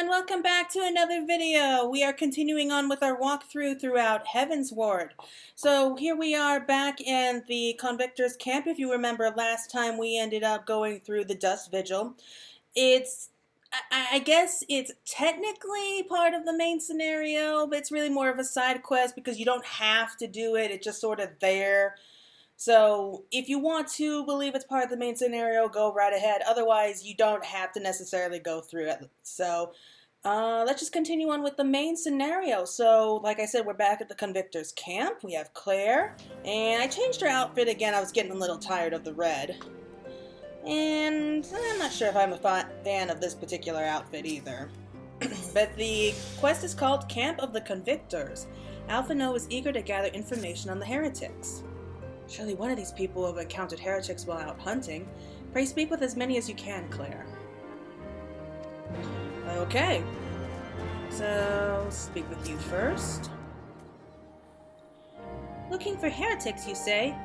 and welcome back to another video. We are continuing on with our walkthrough throughout Heavensward. So here we are back in the Convictor's camp. If you remember last time we ended up going through the Dust Vigil. I guess it's technically part of the main scenario, but it's really more of a side quest because you don't have to do it. It's just sort of there. So if you want to believe it's part of the main scenario, go right ahead. Otherwise, you don't have to necessarily go through it. So let's just continue on with the main scenario. So like I said, we're back at the Convictor's camp. We have Claire. And I changed her outfit again. I was getting a little tired of the red. And I'm not sure if I'm a fan of this particular outfit either. But the quest is called Camp of the Convictors. Alphino is eager to gather information on the heretics. Surely one of these people have encountered heretics while out hunting. Pray speak with as many as you can, Claire. Okay. So, speak with you first. Looking for heretics, you say?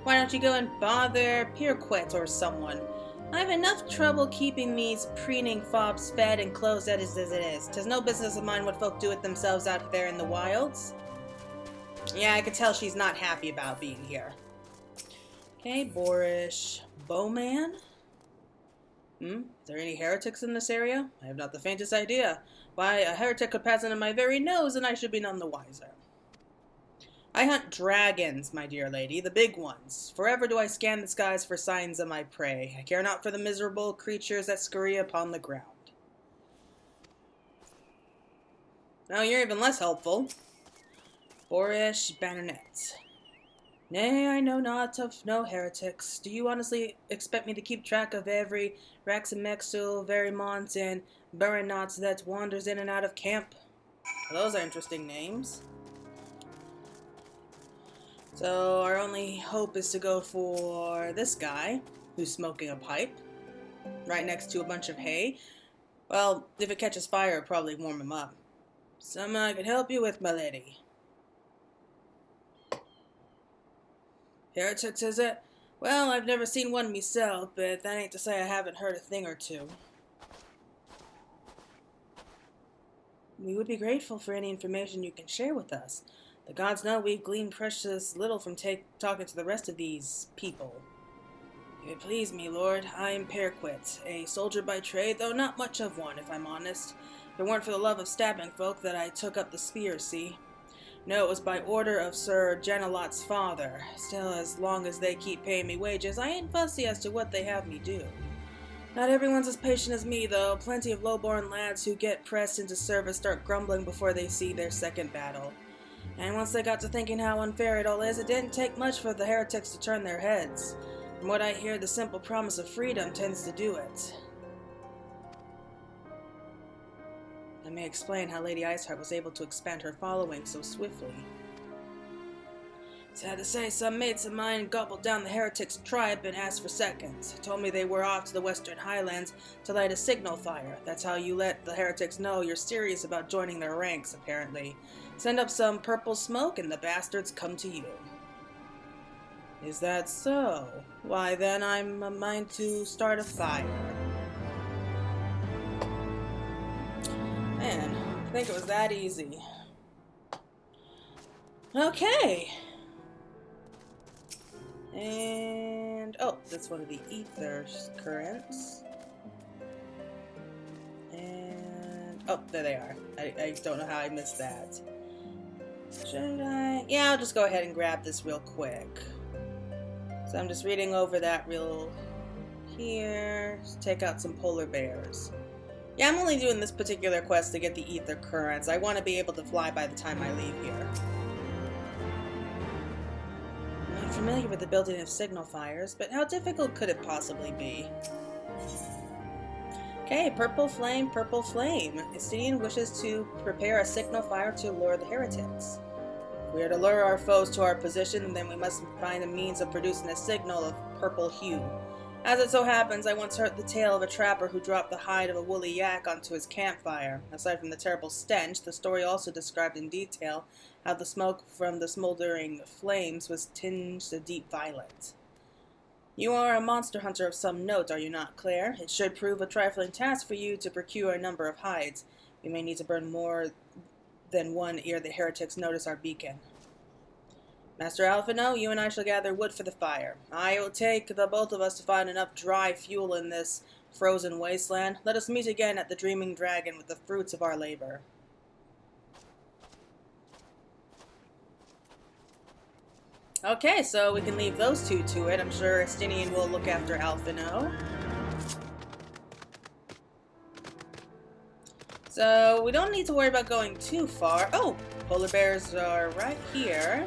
Why don't you go and bother Pirquet or someone? I have enough trouble keeping these preening fobs fed and clothed as it is. 'Tis no business of mine what folk do with themselves out there in the wilds. Yeah, I could tell she's not happy about being here. Okay, boorish bowman. Are there any heretics in this area? I have not the faintest idea. Why, a heretic could pass under my very nose and I should be none the wiser. I hunt dragons, my dear lady, the big ones. Forever do I scan the skies for signs of my prey. I care not for the miserable creatures that scurry upon the ground. Now you're even less helpful. Boorish baronet. Nay, I know not of no heretics. Do you honestly expect me to keep track of every Raxamexul, Verimont, and Baronot that wanders in and out of camp? Well, those are interesting names. So our only hope is to go for this guy, who's smoking a pipe, right next to a bunch of hay. Well, if it catches fire, it'll probably warm him up. Something I could help you with, my lady. Heretics, is it? Well, I've never seen one myself, but that ain't to say I haven't heard a thing or two. We would be grateful for any information you can share with us. The gods know we've gleaned precious little from talking to the rest of these people. If it please me, lord, I am Pirquet, a soldier by trade, though not much of one, if I'm honest. If it weren't for the love of stabbing folk that I took up the spear, see? No, it was by order of Sir Janelot's father. Still, as long as they keep paying me wages, I ain't fussy as to what they have me do. Not everyone's as patient as me, though. Plenty of low-born lads who get pressed into service start grumbling before they see their second battle. And once they got to thinking how unfair it all is, it didn't take much for the heretics to turn their heads. From what I hear, the simple promise of freedom tends to do it. I may explain how Lady Iceheart was able to expand her following so swiftly. Sad to say, some mates of mine gobbled down the heretics' tribe and asked for seconds. Told me they were off to the western highlands to light a signal fire. That's how you let the heretics know you're serious about joining their ranks, apparently. Send up some purple smoke and the bastards come to you. Is that so? Why then I'm a mind to start a fire. Man, I think it was that easy. Okay. And, oh, that's one of the ether currents. And, oh, there they are. I don't know how I missed that. Should I? Yeah, I'll just go ahead and grab this real quick. So I'm just reading over that real here. Just take out some polar bears. Yeah, I'm only doing this particular quest to get the ether currents. I want to be able to fly by the time I leave here. I'm not familiar with the building of signal fires, but how difficult could it possibly be? Okay, purple flame, purple flame. Estidian wishes to prepare a signal fire to lure the heretics. If we are to lure our foes to our position, then we must find a means of producing a signal of purple hue. As it so happens, I once heard the tale of a trapper who dropped the hide of a woolly yak onto his campfire. Aside from the terrible stench, the story also described in detail how the smoke from the smoldering flames was tinged a deep violet. You are a monster hunter of some note, are you not, Claire? It should prove a trifling task for you to procure a number of hides. We may need to burn more than one ere the heretics notice our beacon. Master Alphino, you and I shall gather wood for the fire. It will take the both of us to find enough dry fuel in this frozen wasteland. Let us meet again at the Dreaming Dragon with the fruits of our labor. Okay, so we can leave those two to it. I'm sure Estinian will look after Alphino. So we don't need to worry about going too far. Oh, polar bears are right here.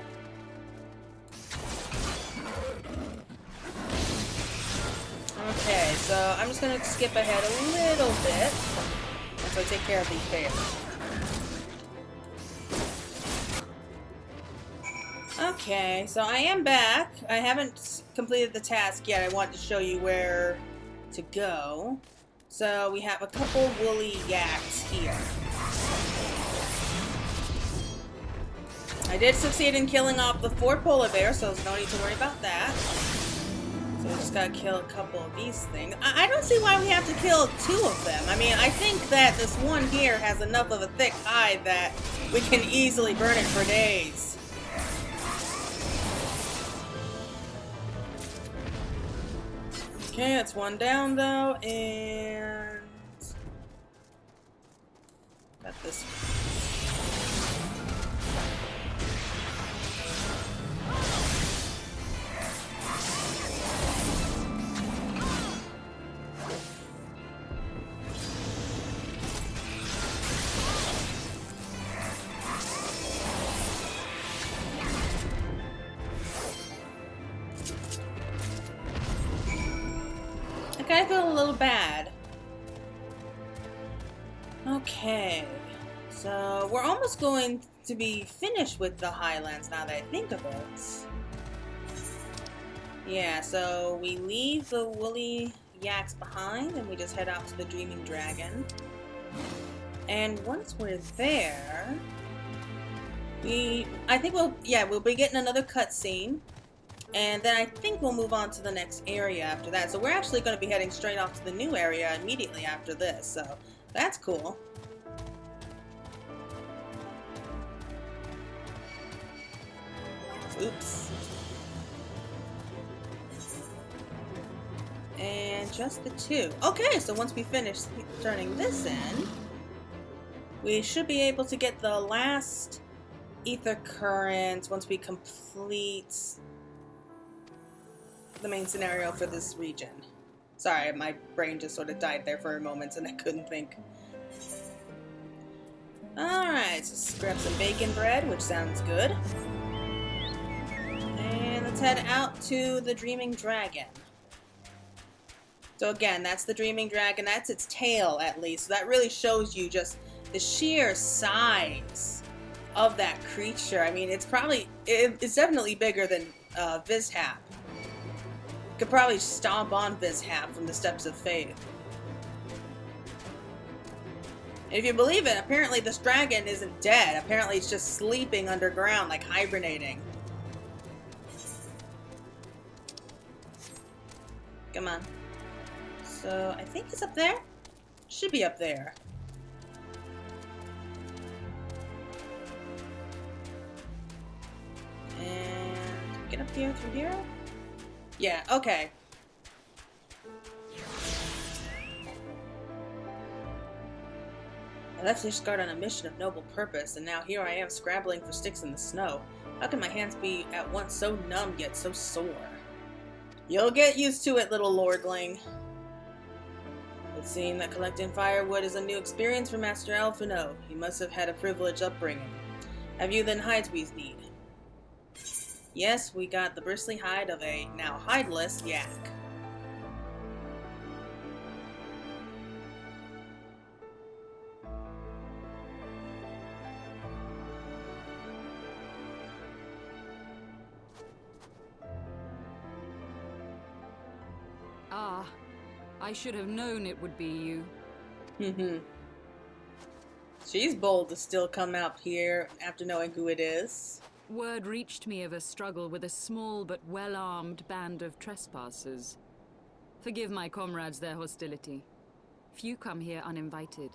Okay, so I'm just going to skip ahead a little bit as I take care of these bears. Okay, so I am back. I haven't completed the task yet. I want to show you where to go. So we have a couple woolly yaks here. I did succeed in killing off the 4 polar bears, so there's no need to worry about that. So we just gotta kill a couple of these things. I don't see why we have to kill 2 of them. I mean, I think that this one here has enough of a thick hide that we can easily burn it for days. Okay, that's one down though, and got this one. I feel a little bad. Okay, so we're almost going to be finished with the Highlands now that I think of it. Yeah, so we leave the woolly yaks behind and we just head out to the Dreaming Dragon. And once we're there, I think we'll be getting another cutscene. And then I think we'll move on to the next area after that. So we're actually going to be heading straight off to the new area immediately after this. So that's cool. Oops. And just the 2. Okay, so once we finish turning this in, we should be able to get the last ether current once we complete the main scenario for this region. Sorry, my brain just sort of died there for a moment and I couldn't think. Alright, so let's grab some bacon bread, which sounds good. And let's head out to the Dreaming Dragon. So again, that's the Dreaming Dragon. That's its tail, at least. So that really shows you just the sheer size of that creature. I mean, it's definitely bigger than Vizhap. Could probably stomp on Vizhap from the Steps of Faith. And if you believe it, apparently this dragon isn't dead. Apparently it's just sleeping underground, like hibernating. Come on. So, I think it's up there? Should be up there. And get up here through here? Yeah, okay. I left Ishgard on a mission of noble purpose, and now here I am scrabbling for sticks in the snow. How can my hands be at once so numb yet so sore? You'll get used to it, little lordling. It would seem that collecting firewood is a new experience for Master Alphino. He must have had a privileged upbringing. Have you then hides we need? Yes, we got the bristly hide of a now hideless yak. Ah, I should have known it would be you. She's bold to still come out here after knowing who it is. word reached me of a struggle with a small but well-armed band of trespassers. Forgive my comrades their hostility. Few come here uninvited,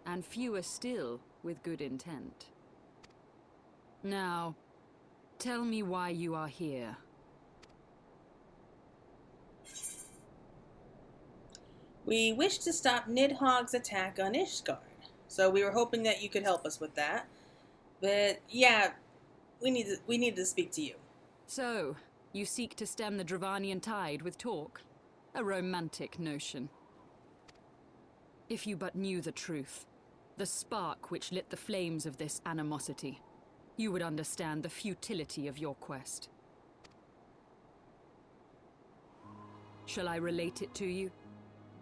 and fewer still with good intent. Now, tell me why you are here. We wish to stop Nidhogg's attack on Ishgard, so we were hoping that you could help us with that. But yeah, we need to speak to you. So, you seek to stem the Dravanian tide with talk? A romantic notion. If you but knew the truth, the spark which lit the flames of this animosity, you would understand the futility of your quest. Shall I relate it to you?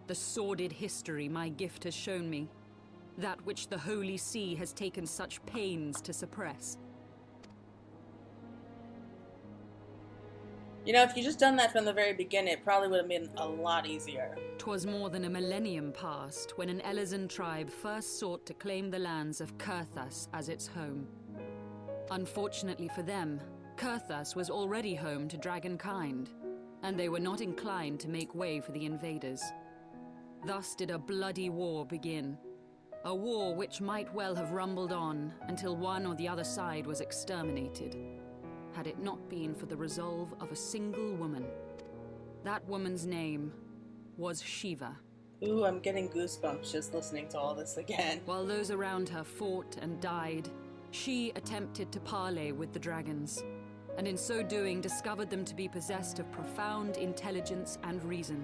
The sordid history my gift has shown me, that which the Holy See has taken such pains to suppress. You know, if you just done that from the very beginning, it probably would have been a lot easier. 'Twas more than a millennium past when an Elezen tribe first sought to claim the lands of COERTHAS as its home. Unfortunately for them, COERTHAS was already home to dragonkind, and they were not inclined to make way for the invaders. Thus did a bloody war begin. A war which might well have rumbled on until one or the other side was exterminated, had it not been for the resolve of a single woman. That woman's name was Shiva. Ooh, I'm getting goosebumps just listening to all this again. While those around her fought and died, she attempted to parley with the dragons, and in so doing discovered them to be possessed of profound intelligence and reason.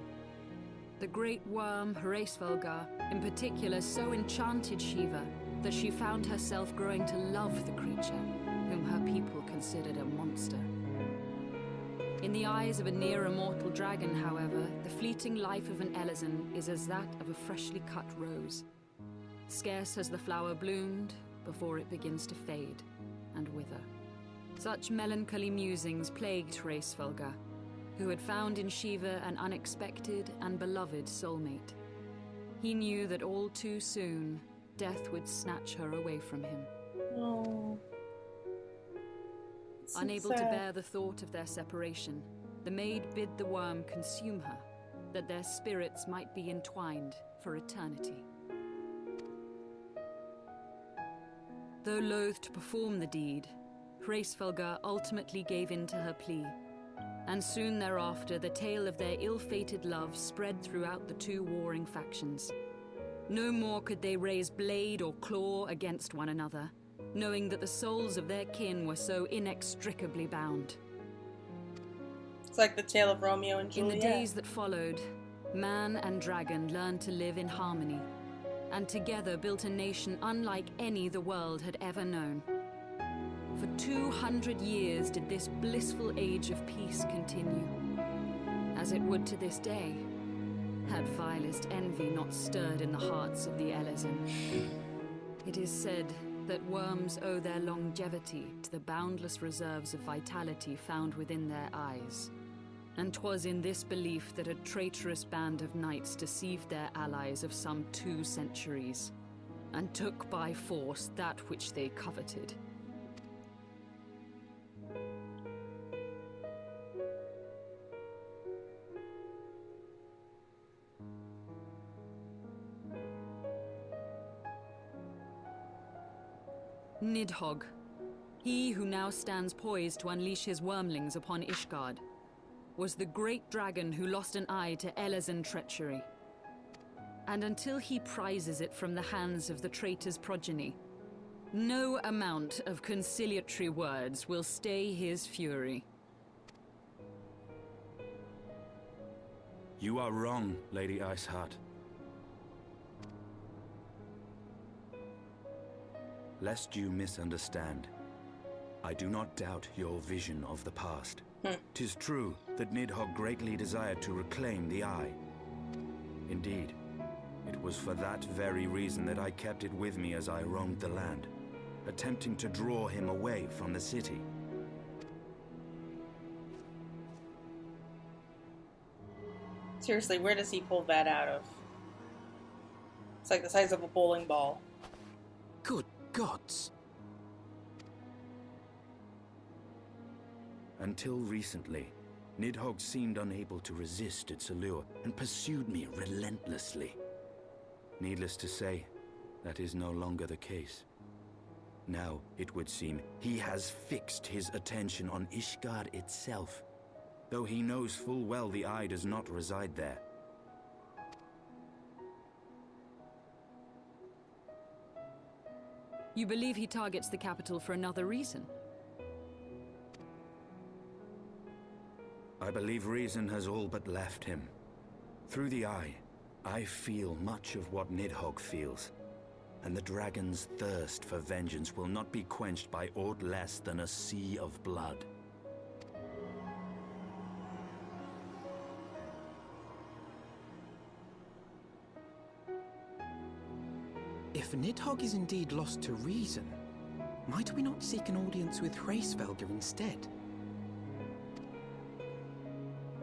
The great worm, Hraesvelgar, in particular so enchanted Shiva that she found herself growing to love the creature, whom her people considered a monster. In the eyes of a near-immortal dragon, however, the fleeting life of an Elezen is as that of a freshly cut rose. Scarce has the flower bloomed before it begins to fade and wither. Such melancholy musings plagued Hraesvelgar, who had found in Shiva an unexpected and beloved soulmate. He knew that all too soon, death would snatch her away from him. Oh. Unable to bear the thought of their separation, the maid bid the worm consume her, that their spirits might be entwined for eternity. Though loath to perform the deed, Hraesvelgar ultimately gave in to her plea, and soon thereafter the tale of their ill-fated love spread throughout the two warring factions. No more could they raise blade or claw against one another, knowing that the souls of their kin were so inextricably bound. It's like the tale of Romeo and Juliet. In the days that followed, man and dragon learned to live in harmony, and together built a nation unlike any the world had ever known. For 200 years did this blissful age of peace continue, as it would to this day, had vilest envy not stirred in the hearts of the Elezen. It is said that worms owe their longevity to the boundless reserves of vitality found within their eyes, and 'twas in this belief that a traitorous band of knights deceived their allies of some 2 centuries, and took by force that which they coveted. Nidhogg, he who now stands poised to unleash his wormlings upon Ishgard, was the great dragon who lost an eye to Elezen treachery. And until he prizes it from the hands of the traitor's progeny, no amount of conciliatory words will stay his fury. You are wrong, Lady Iceheart. Lest you misunderstand, I do not doubt your vision of the past. 'Tis true that Nidhogg greatly desired to reclaim the Eye. Indeed, it was for that very reason that I kept it with me as I roamed the land, attempting to draw him away from the city. Seriously, where does he pull that out of? It's like the size of a bowling ball. Good gods! Until recently, Nidhogg seemed unable to resist its allure and pursued me relentlessly. Needless to say, that is no longer the case. Now, it would seem, he has fixed his attention on Ishgard itself, though he knows full well the eye does not reside there. You believe he targets the capital for another reason? I believe reason has all but left him. Through the eye, I feel much of what Nidhogg feels, and the dragon's thirst for vengeance will not be quenched by aught less than a sea of blood. If Nidhogg is indeed lost to reason, might we not seek an audience with Hraesvelgr instead?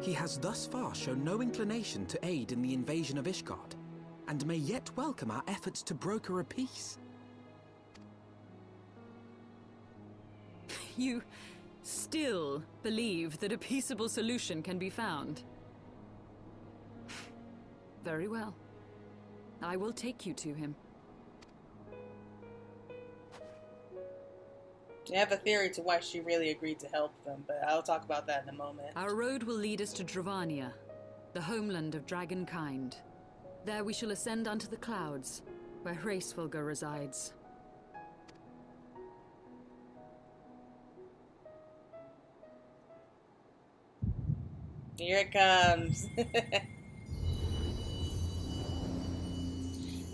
He has thus far shown no inclination to aid in the invasion of Ishgard, and may yet welcome our efforts to broker a peace. You still believe that a peaceable solution can be found? Very well. I will take you to him. I have a theory to why she really agreed to help them, but I'll talk about that in a moment. Our road will lead us to Dravania, the homeland of dragonkind. There we shall ascend unto the clouds, where Hraesvelgr resides. Here it comes.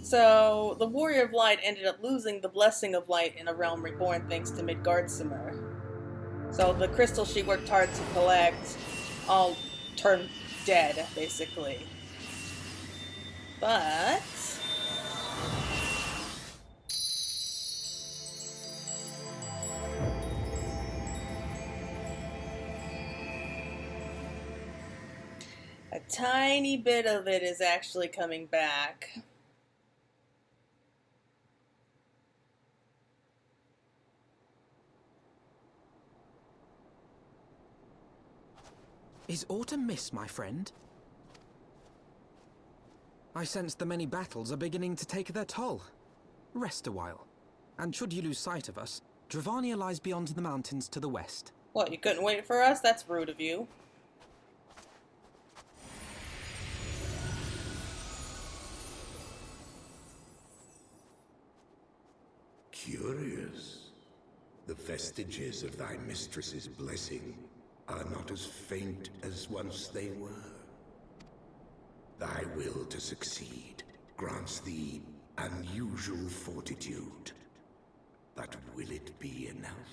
So, the Warrior of Light ended up losing the Blessing of Light in a realm reborn thanks to Midgardsormr. So, the crystals she worked hard to collect all turned dead, basically. But a tiny bit of it is actually coming back. Is autumn mist, my friend? I sense the many battles are beginning to take their toll. Rest a while, and should you lose sight of us, Dravania lies beyond the mountains to the west. What, you couldn't wait for us? That's rude of you. Curious. The vestiges of thy mistress's blessing are not as faint as once they were. Thy will to succeed grants thee unusual fortitude. But will it be enough?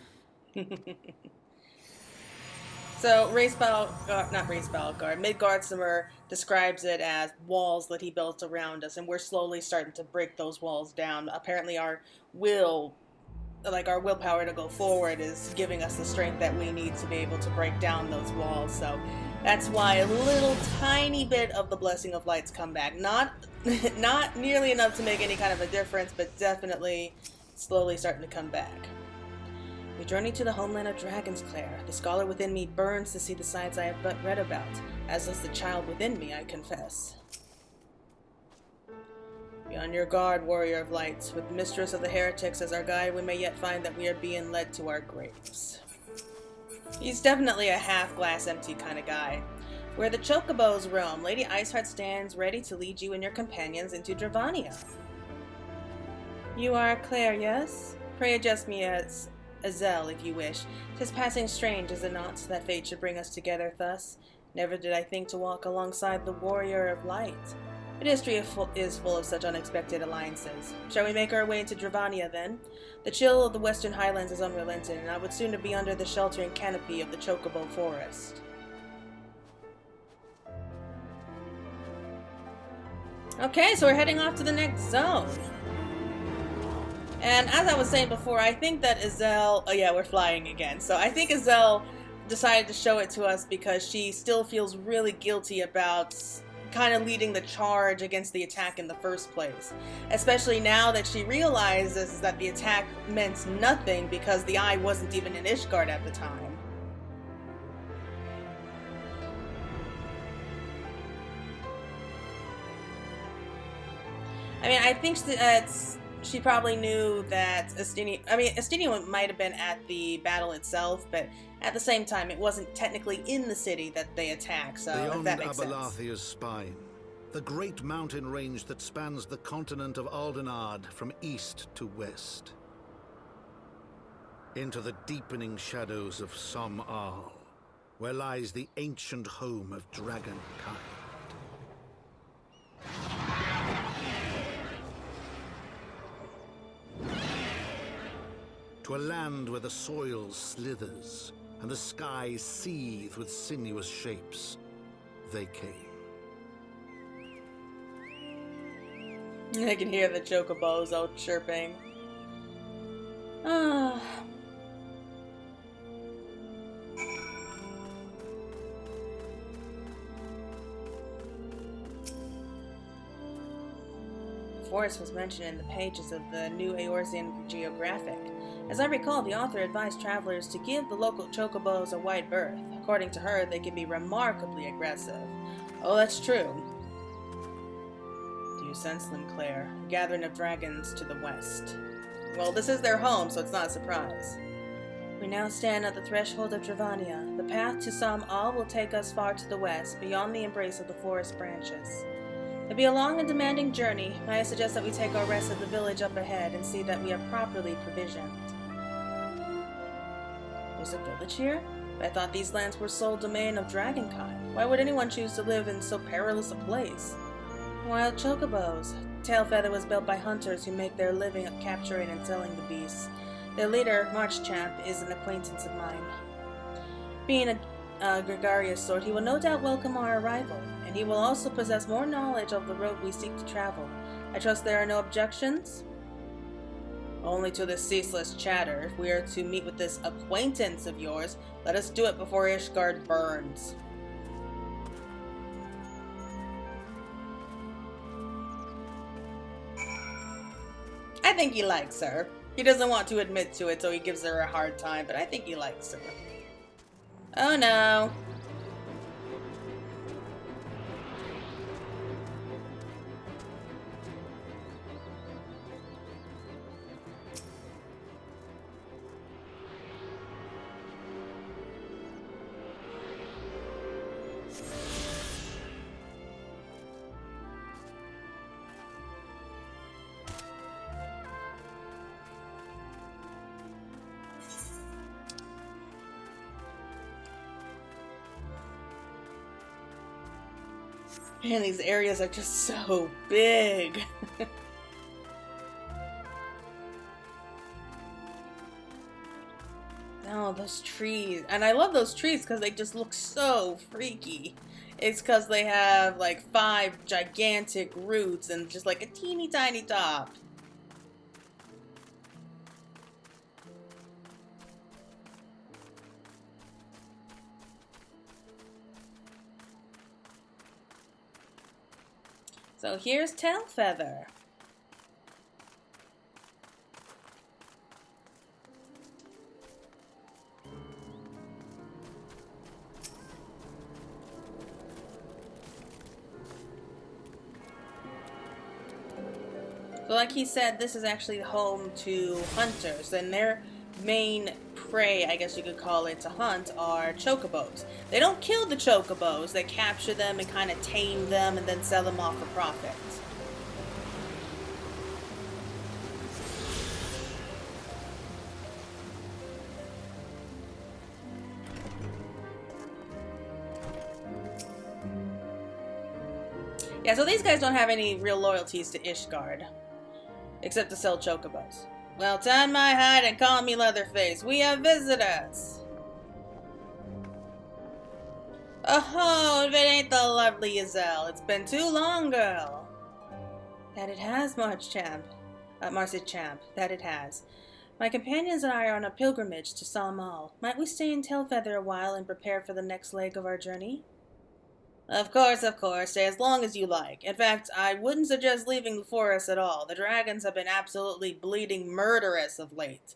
So, Midgardsormr describes it as walls that he built around us, and we're slowly starting to break those walls down. Apparently our willpower to go forward is giving us the strength that we need to be able to break down those walls. So that's why a little tiny bit of the Blessing of Light's come back. Not nearly enough to make any kind of a difference, but definitely slowly starting to come back. We journey to the homeland of Dragonsclair. The scholar within me burns to see the sides I have but read about, as does the child within me, I confess. Be on your guard, Warrior of Light. With Mistress of the Heretics as our guide, we may yet find that we are being led to our graves. He's definitely a half-glass empty kind of guy. Where the Chocobos roam, Lady Iceheart stands ready to lead you and your companions into Dravania. You are Claire, yes? Pray address me as Azel, if you wish. 'Tis passing strange, is it not, that fate should bring us together thus? Never did I think to walk alongside the Warrior of Light. But history is full of such unexpected alliances. Shall we make our way into Dravania, then? The chill of the western highlands is unrelenting, and I would sooner be under the sheltering canopy of the Chocobo forest. Okay, so we're heading off to the next zone. And as I was saying before, I think that Azel... Oh yeah, we're flying again. So I think Azel decided to show it to us because she still feels really guilty about kind of leading the charge against the attack in the first place. Especially now that she realizes that the attack meant nothing because the eye wasn't even in Ishgard at the time. I mean, I think she probably knew that Estinian might have been at the battle itself, but at the same time, it wasn't technically in the city that they attacked, so Beyond if that makes sense. Abalathia's spine, the great mountain range that spans the continent of Aldenard from east to west. Into the deepening shadows of Sohm, where lies the ancient home of dragonkind. To a land where the soil slithers and the skies seethe with sinuous shapes, they came. I can hear the Chocobos out chirping. Ah. The forest was mentioned in the pages of the New Eorzean Geographic. As I recall, the author advised travelers to give the local Chocobos a wide berth. According to her, they can be remarkably aggressive. Oh, that's true. Do you sense them, Claire? A gathering of dragons to the west. Well, this is their home, so it's not a surprise. We now stand at the threshold of Dravania. The path to Sohm will take us far to the west, beyond the embrace of the forest branches. It'll be a long and demanding journey. I suggest that we take our rest at the village up ahead and see that we are properly provisioned. There's a village here? I thought these lands were sole domain of dragonkind. Why would anyone choose to live in so perilous a place? Wild Chocobos. Tailfeather was built by hunters who make their living at capturing and selling the beasts. Their leader, Marchchamp, is an acquaintance of mine. Being a gregarious sort, he will no doubt welcome our arrival, and he will also possess more knowledge of the road we seek to travel. I trust there are no objections? Only to this ceaseless chatter. If we are to meet with this acquaintance of yours, let us do it before Ishgard burns. I think he likes her. He doesn't want to admit to it, so he gives her a hard time, but I think he likes her. Oh no. Man, these areas are just so big. Oh, those trees. And I love those trees because they just look so freaky. It's because they have like 5 gigantic roots and just like a teeny tiny top. So here's Tailfeather. So like he said, this is actually home to hunters, and their main prey, I guess you could call it, to hunt are Chocobos. They don't kill the Chocobos, they capture them and kind of tame them and then sell them off for profit. Yeah, so these guys don't have any real loyalties to Ishgard, except to sell Chocobos. Well, time my hide and call me Leatherface. We have visitors. Oh, if it ain't the lovely Yselle. It's been too long, girl. That it has, Marchchamp. That it has. My companions and I are on a pilgrimage to Sohm. Might we stay in Tailfeather a while and prepare for the next leg of our journey? Of course. Stay as long as you like. In fact, I wouldn't suggest leaving the forest at all. The dragons have been absolutely bleeding murderous of late.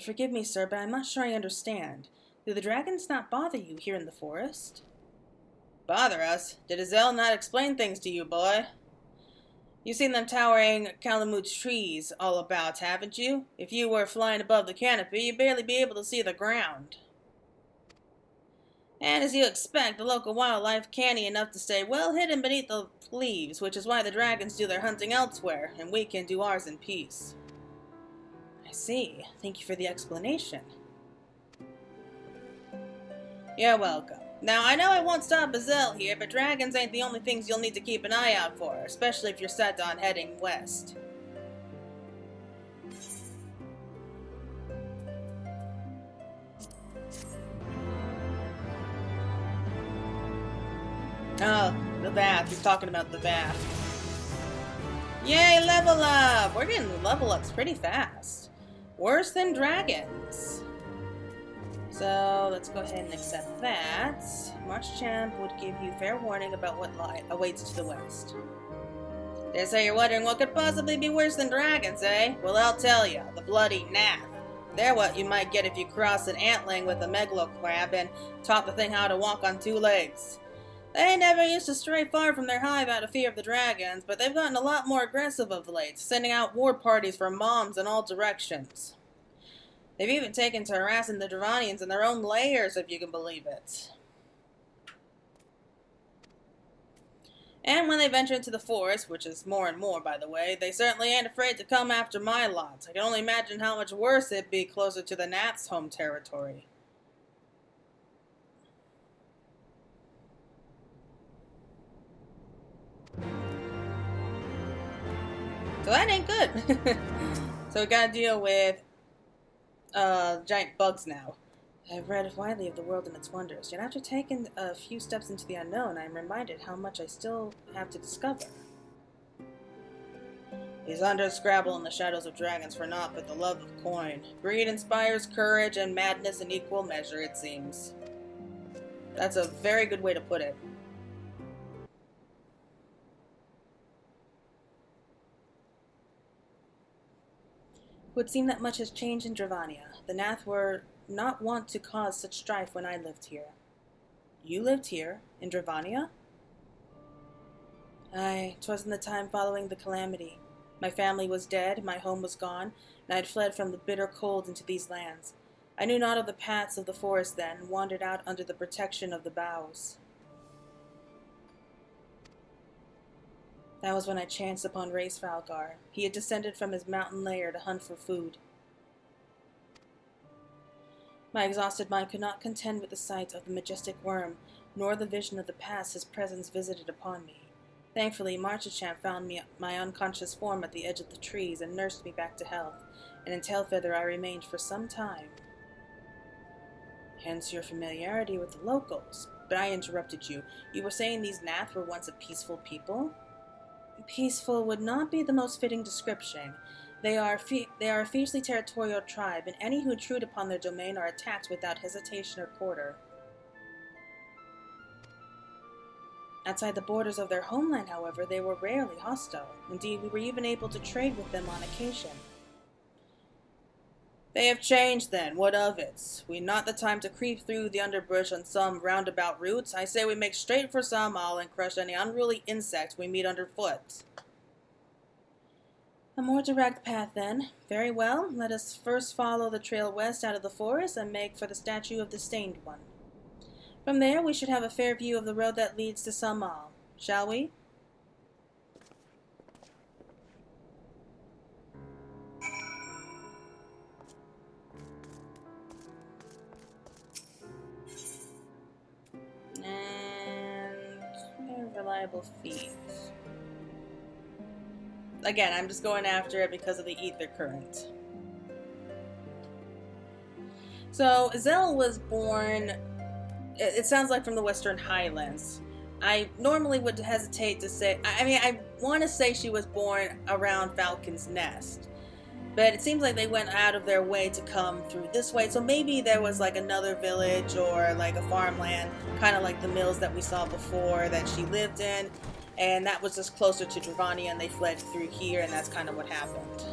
Forgive me, sir, but I'm not sure I understand. Do the dragons not bother you here in the forest? Bother us? Did Yselle not explain things to you, boy? You've seen them towering Calamute trees all about, haven't you? If you were flying above the canopy, you'd barely be able to see the ground. And as you expect, the local wildlife canny enough to stay well hidden beneath the leaves, which is why the dragons do their hunting elsewhere, and we can do ours in peace. I see. Thank you for the explanation. You're welcome. Now, I know I won't stop Azelle here, but dragons ain't the only things you'll need to keep an eye out for, especially if you're set on heading west. Oh, the bath. He's talking about the bath. Yay, level up! We're getting level ups pretty fast. Worse than dragons. So, let's go ahead and accept that. Marchchamp would give you fair warning about what awaits to the west. Dare say you're wondering what could possibly be worse than dragons, eh? Well, I'll tell you. The bloody Nath. They're what you might get if you cross an antling with a megalocrab and taught the thing how to walk on 2 legs. They never used to stray far from their hive out of fear of the dragons, but they've gotten a lot more aggressive of late, sending out war parties for moms in all directions. They've even taken to harassing the Dravanians in their own lairs, if you can believe it. And when they venture into the forest, which is more and more, by the way, they certainly ain't afraid to come after my lot. I can only imagine how much worse it'd be closer to the Gnats' home territory. So that ain't good. So we gotta deal with giant bugs now. I've read widely of the world and its wonders, yet after taking a few steps into the unknown, I am reminded how much I still have to discover. These hunters scrabble in the shadows of dragons for naught but the love of coin. Greed inspires courage and madness in equal measure, it seems. That's a very good way to put it. It would seem that much has changed in Dravania. The Nath were not wont to cause such strife when I lived here. You lived here, in Dravania? Aye, 'twas in the time following the calamity. My family was dead, my home was gone, and I had fled from the bitter cold into these lands. I knew not of the paths of the forest then, and wandered out under the protection of the boughs. That was when I chanced upon Race Falgar. He had descended from his mountain lair to hunt for food. My exhausted mind could not contend with the sight of the majestic worm, nor the vision of the past his presence visited upon me. Thankfully, Marchchamp found my unconscious form at the edge of the trees and nursed me back to health, and in Tailfeather I remained for some time. Hence your familiarity with the locals. But I interrupted you. You were saying these Nath were once a peaceful people? Peaceful would not be the most fitting description. They are a fiercely territorial tribe, and any who intrude upon their domain are attacked without hesitation or quarter. Outside the borders of their homeland, however, they were rarely hostile. Indeed, we were even able to trade with them on occasion. They have changed then, what of it? We not the time to creep through the underbrush on some roundabout routes. I say we make straight for Samal and crush any unruly insect we meet underfoot. A more direct path, then. Very well, let us first follow the trail west out of the forest and make for the statue of the Stained One. From there, we should have a fair view of the road that leads to Samal. Shall we? And reliable feet. Again, I'm just going after it because of the ether current. So, Azelle was born, it sounds like from the Western Highlands. I normally would hesitate to say, I want to say she was born around Falcon's Nest. But it seems like they went out of their way to come through this way. So maybe there was like another village or like a farmland, kind of like the mills that we saw before that she lived in. And that was just closer to Dravania, and they fled through here, and that's kind of what happened.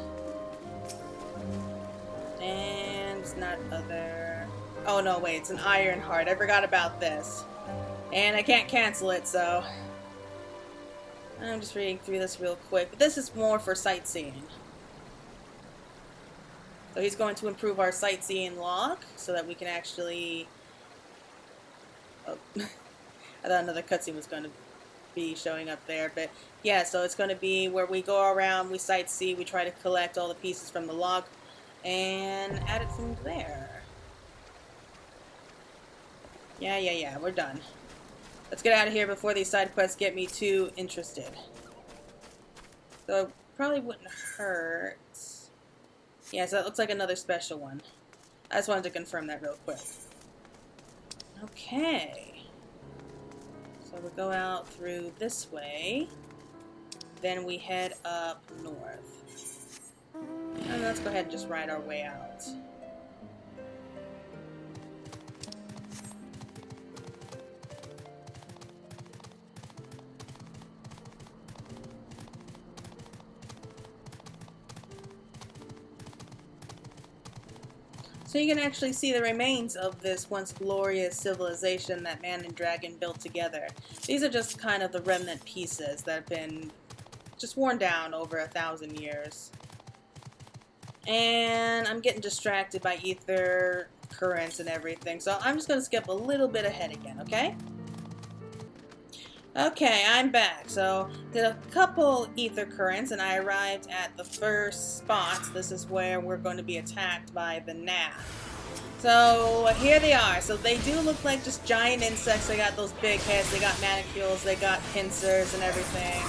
And it's not other... Oh no, wait, it's an Ironheart. I forgot about this. And I can't cancel it, so... I'm just reading through this real quick. But this is more for sightseeing. So he's going to improve our sightseeing log so that we can actually... Oh, I thought another cutscene was going to be showing up there, but yeah, so it's going to be where we go around, we sightsee, we try to collect all the pieces from the log, and add it from there. Yeah, we're done. Let's get out of here before these side quests get me too interested. So it probably wouldn't hurt. Yeah, so that looks like another special one. I just wanted to confirm that real quick. Okay. So we go out through this way. Then we head up north. And let's go ahead and just ride our way out. So you can actually see the remains of this once glorious civilization that man and dragon built together. These are just kind of the remnant pieces that have been just worn down over 1,000 years. And I'm getting distracted by ether currents and everything, so I'm just going to skip a little bit ahead again, okay? Okay, I'm back. So, did a couple ether currents, and I arrived at the first spot. This is where we're going to be attacked by the gnat. So, here they are. So, they do look like just giant insects. They got those big heads, they got manicules, they got pincers and everything.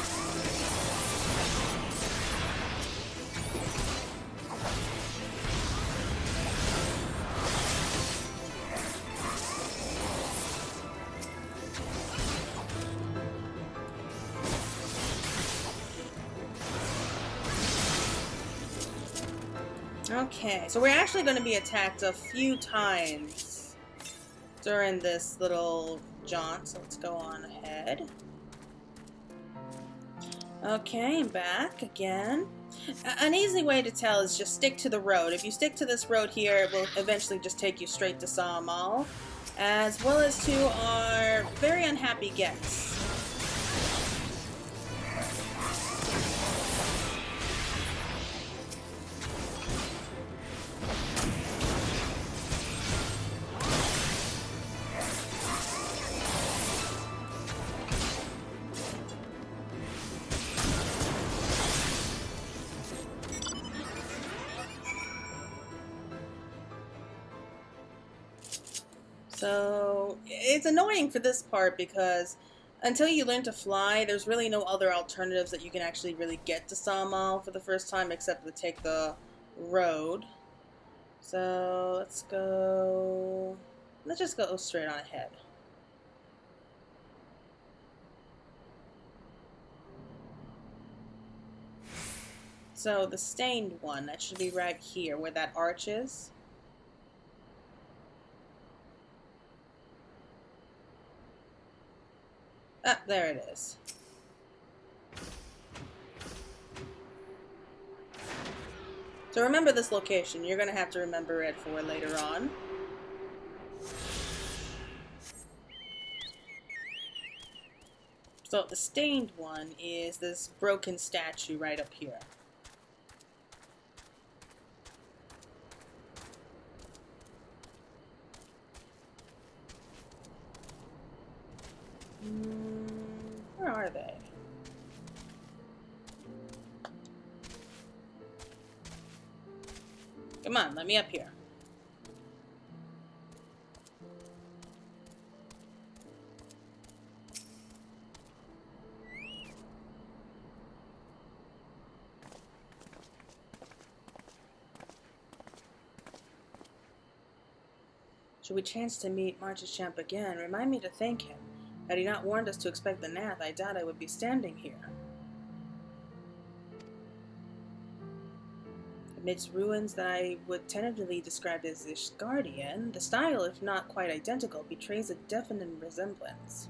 Okay, so we're actually going to be attacked a few times during this little jaunt, so let's go on ahead. Okay, I'm back again. An easy way to tell is just stick to the road. If you stick to this road here, it will eventually just take you straight to Sohm, as well as to our very unhappy guests. So it's annoying for this part because until you learn to fly, there's really no other alternatives that you can actually really get to Sohm for the first time except to take the road. So let's just go straight on ahead. So the stained one, that should be right here where that arch is. Ah, there it is. So remember this location. You're going to have to remember it for later on. So the stained one is this broken statue right up here. Where are they? Come on, let me up here. Should we chance to meet Marchchamp again, remind me to thank him. Had he not warned us to expect the Nath, I doubt I would be standing here. Amidst ruins that I would tentatively describe as Ishgardian, the style, if not quite identical, betrays a definite resemblance.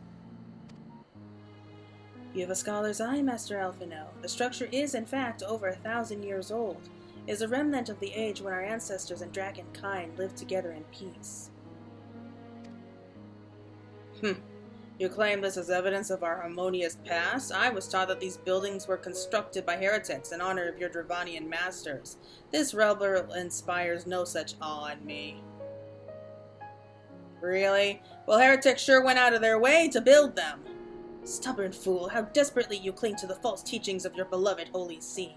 You have a scholar's eye, Master Alphino. The structure is, in fact, over 1,000 years old. It is a remnant of the age when our ancestors and dragonkind lived together in peace. You claim this as evidence of our harmonious past? I was taught that these buildings were constructed by heretics in honor of your Dravanian masters. This rebel inspires no such awe in me. Really? Well, heretics sure went out of their way to build them. Stubborn fool, how desperately you cling to the false teachings of your beloved Holy See.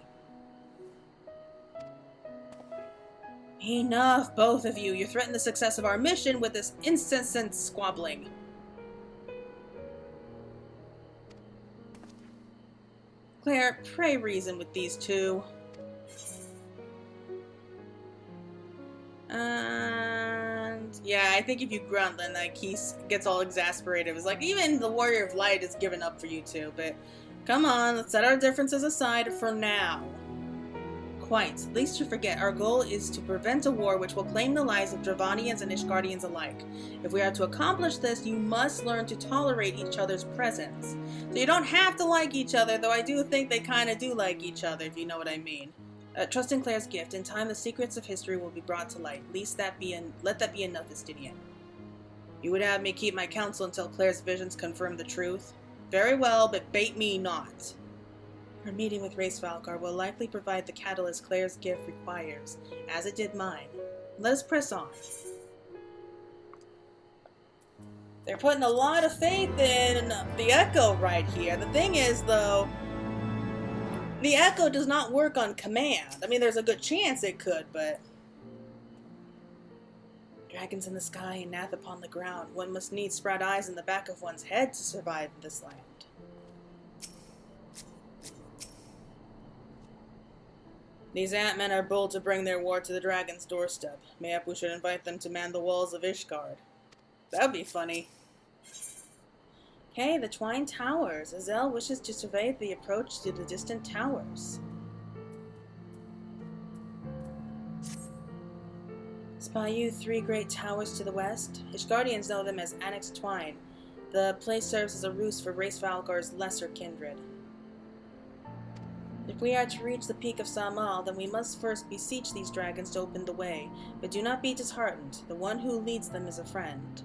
Enough, both of you. You threaten the success of our mission with this incessant squabbling. Claire, pray reason with these two. And yeah, I think if you grunt, then like he gets all exasperated. It's like even the Warrior of Light has given up for you two. But come on, let's set our differences aside for now. Quite. Least you forget, our goal is to prevent a war which will claim the lives of Dravanians and Ishgardians alike. If we are to accomplish this, you must learn to tolerate each other's presence. So you don't have to like each other, though I do think they kind of do like each other, if you know what I mean. Trust in Claire's gift. In time, the secrets of history will be brought to light. Let that be enough, Estinian. You would have me keep my counsel until Claire's visions confirm the truth? Very well, but bait me not. Our meeting with Race Valgar will likely provide the catalyst Claire's gift requires, as it did mine. Let us press on. They're putting a lot of faith in the Echo right here. The thing is, though, the Echo does not work on command. I mean, there's a good chance it could, but... Dragons in the sky and Nath upon the ground. One must needs sprout eyes in the back of one's head to survive in this land. These Ant-Men are bold to bring their war to the dragon's doorstep. Mayhap we should invite them to man the walls of Ishgard. That'd be funny. Okay, the Twine Towers. Azel wishes to survey the approach to the distant towers. Spy you 3 great towers to the west. Ishgardians know them as Annex Twine. The place serves as a roost for Race Valgar's lesser kindred. If we are to reach the peak of Samal, then we must first beseech these dragons to open the way. But do not be disheartened. The one who leads them is a friend.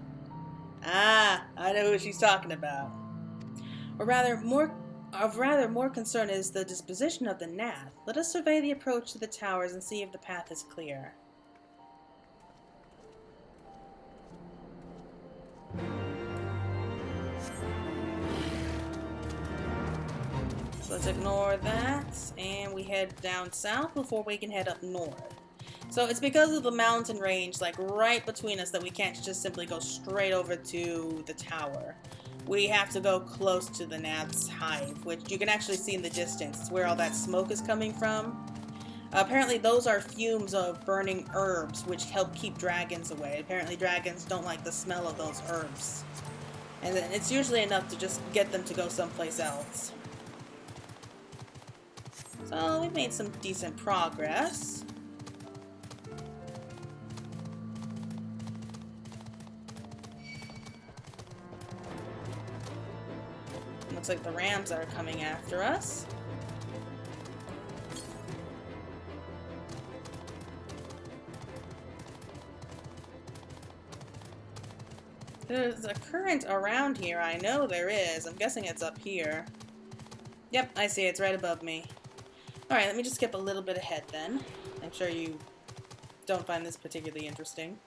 Ah, I know who she's talking about. Or rather, more concern is the disposition of the Nath. Let us survey the approach to the towers and see if the path is clear. Let's ignore that, and we head down south before we can head up north. So it's because of the mountain range, like right between us, that we can't just simply go straight over to the tower. We have to go close to the Nath's hive, which you can actually see in the distance. It's where all that smoke is coming from. Apparently those are fumes of burning herbs, which help keep dragons away. Apparently dragons don't like the smell of those herbs. And it's usually enough to just get them to go someplace else. So we've made some decent progress. Looks like the rams are coming after us. There's a current around here. I know there is. I'm guessing it's up here. Yep, I see it. It's right above me. Alright, let me just skip a little bit ahead then. I'm sure you don't find this particularly interesting.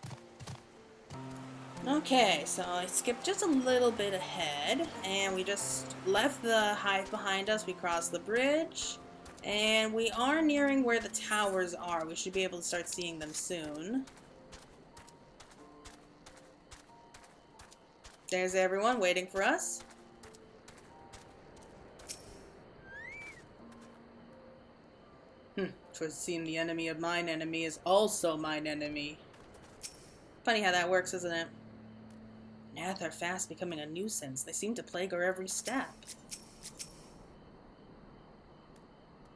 Okay, so I skipped just a little bit ahead, and we just left the hive behind us. We crossed the bridge, and we are nearing where the towers are. We should be able to start seeing them soon. There's everyone waiting for us. Twas seem the enemy of mine enemy is also mine enemy. Funny how that works, isn't it? Nath are fast becoming a nuisance. They seem to plague our every step.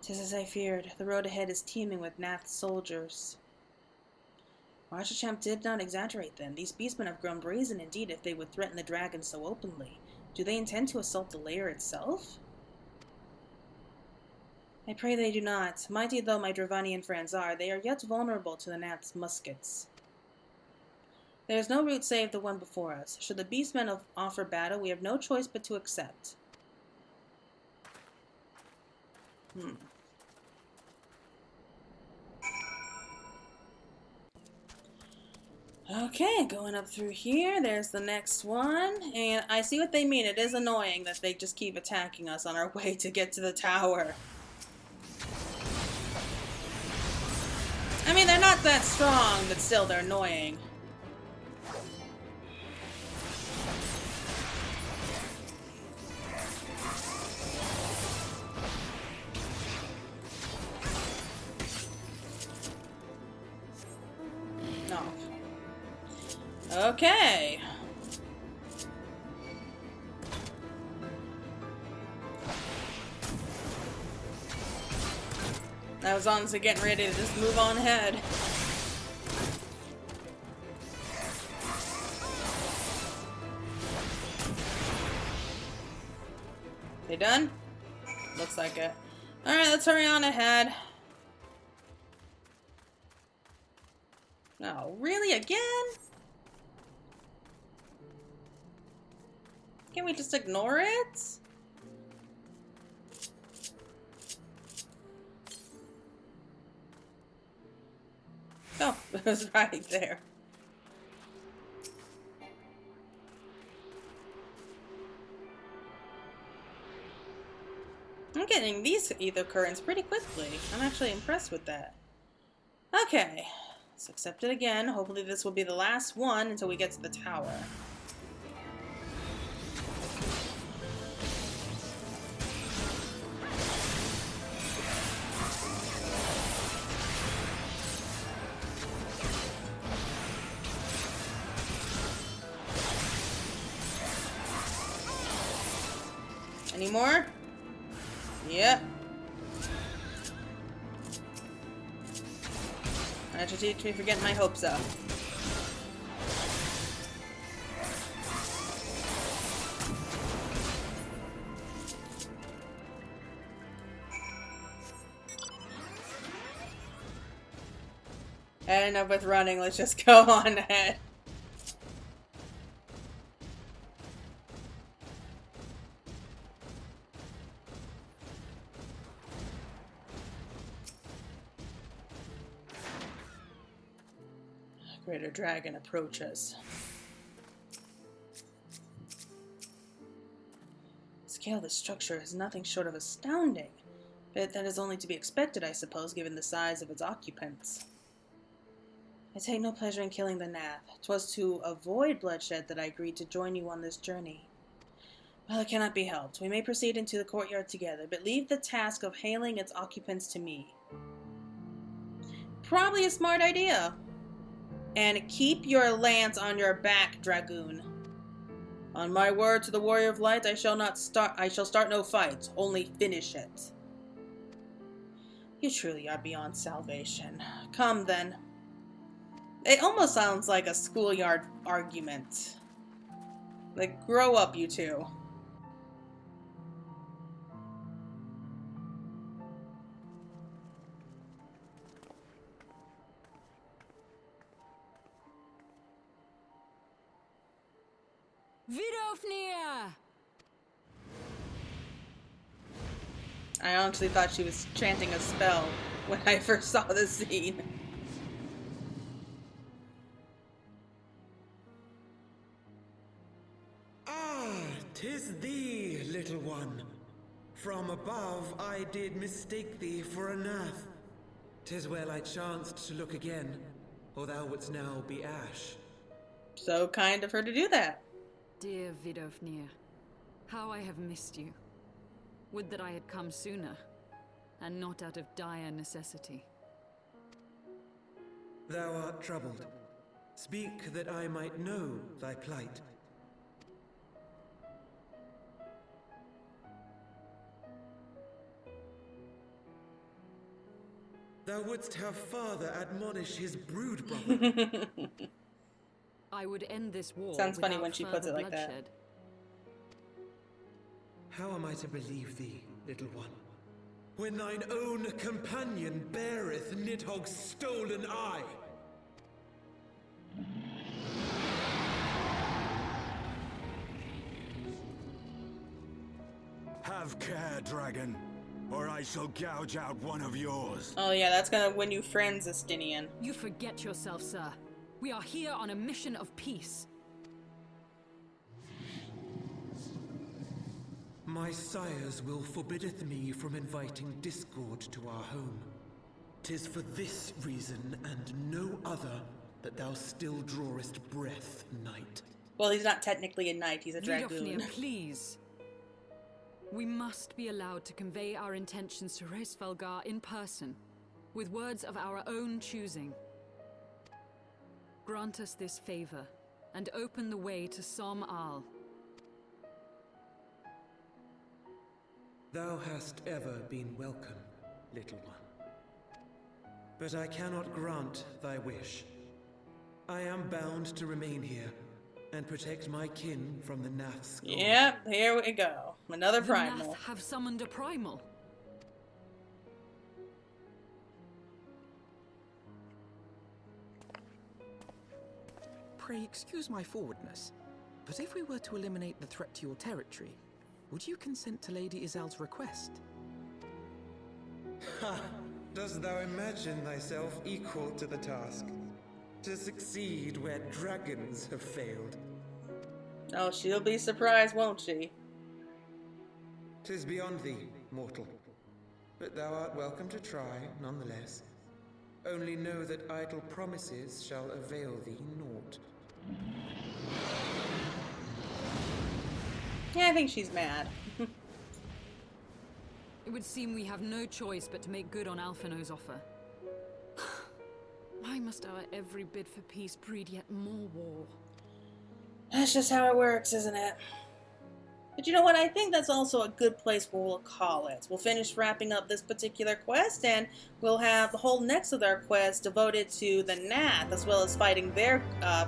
'Tis as I feared. The road ahead is teeming with Nath's soldiers. Marshachamp did not exaggerate then. These beastmen have grown brazen indeed if they would threaten the dragon so openly. Do they intend to assault the lair itself? I pray they do not. Mighty though my Dravanian friends are, they are yet vulnerable to the Nath's muskets. There is no route save the one before us. Should the beastmen offer battle, we have no choice but to accept. Okay, going up through here. There's the next one. And I see what they mean. It is annoying that they just keep attacking us on our way to get to the tower. I mean, they're not that strong, but still, they're annoying. No. Okay. I was honestly getting ready to just move on ahead. They done? Looks like it. Alright, let's hurry on ahead. Oh, really? Again? Can't we just ignore it? Oh, it was right there. I'm getting these ether currents pretty quickly. I'm actually impressed with that. Okay, let's accept it again. Hopefully this will be the last one until we get to the tower. Any more? Yep. That should teach me for getting my hopes up. And enough with running, let's just go on ahead. Greater dragon approaches. The scale of the structure is nothing short of astounding, but that is only to be expected, I suppose, given the size of its occupants. I take no pleasure in killing the Nath. 'Twas to avoid bloodshed that I agreed to join you on this journey. Well, it cannot be helped. We may proceed into the courtyard together, but leave the task of hailing its occupants to me. Probably a smart idea. And keep your lance on your back, Dragoon. On my word to the Warrior of Light, I shall start no fight, only finish it. You truly are beyond salvation. Come then. It almost sounds like a schoolyard argument. Like, grow up, you two. Vidofnir! I honestly thought she was chanting a spell when I first saw the scene. Ah, 'tis thee, little one. From above I did mistake thee for a Nath. 'Tis well I chanced to look again, or thou wouldst now be ash. So kind of her to do that. Dear Vidofnir, how I have missed you. Would that I had come sooner, and not out of dire necessity. Thou art troubled. Speak that I might know thy plight. Thou wouldst have father admonish his brood brother. I would end this war. Sounds funny without when she puts it further like that. bloodshed. How am I to believe thee, little one, when thine own companion beareth Nidhogg's stolen eye? Have care, dragon, or I shall gouge out one of yours. Oh yeah, that's gonna win you friends, Estinian. You forget yourself, sir. We are here on a mission of peace. My sires will forbiddeth me from inviting discord to our home. 'Tis for this reason and no other that thou still drawest breath, knight. Well, he's not technically a knight, he's a dragoon. Vidofnir, please. We must be allowed to convey our intentions to Reisfelgar in person, with words of our own choosing. Grant us this favor, and open the way to Sohm. Thou hast ever been welcome, little one. But I cannot grant thy wish. I am bound to remain here and protect my kin from the Nath's gore. Yep, here we go. Another The primal. Nath have summoned a primal. Pray excuse my forwardness, but if we were to eliminate the threat to your territory, would you consent to Lady Izel's request? Ha! Dost thou imagine thyself equal to the task? To succeed where dragons have failed? Oh, she'll be surprised, won't she? 'Tis beyond thee, mortal. But thou art welcome to try, nonetheless. Only know that idle promises shall avail thee naught. Yeah, I think she's mad. It would seem we have no choice but to make good on Alphino's offer. Why must our every bid for peace breed yet more war? That's just how it works, isn't it? But you know what? I think that's also a good place where we'll call it. We'll finish wrapping up this particular quest, and we'll have the whole next of our quest devoted to the Nath, as well as fighting their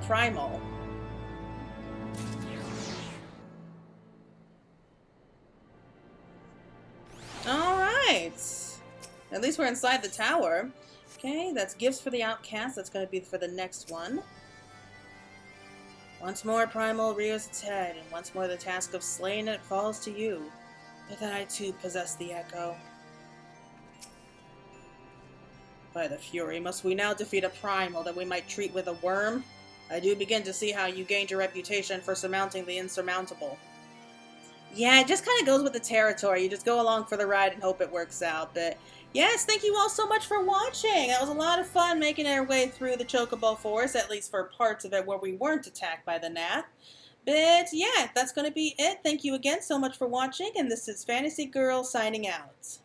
primal. Alright. At least we're inside the tower. Okay, that's gifts for the outcast. That's going to be for the next one. Once more primal rears its head, and once more the task of slaying it falls to you. But that I too possess the echo. By the Fury, must we now defeat a primal that we might treat with a worm? I do begin to see how you gained your reputation for surmounting the insurmountable. Yeah, it just kind of goes with the territory. You just go along for the ride and hope it works out. But yes, thank you all so much for watching. That was a lot of fun making our way through the Chocobo Forest, at least for parts of it where we weren't attacked by the Nath. But yeah, that's going to be it. Thank you again so much for watching, and this is Fantasy Girl signing out.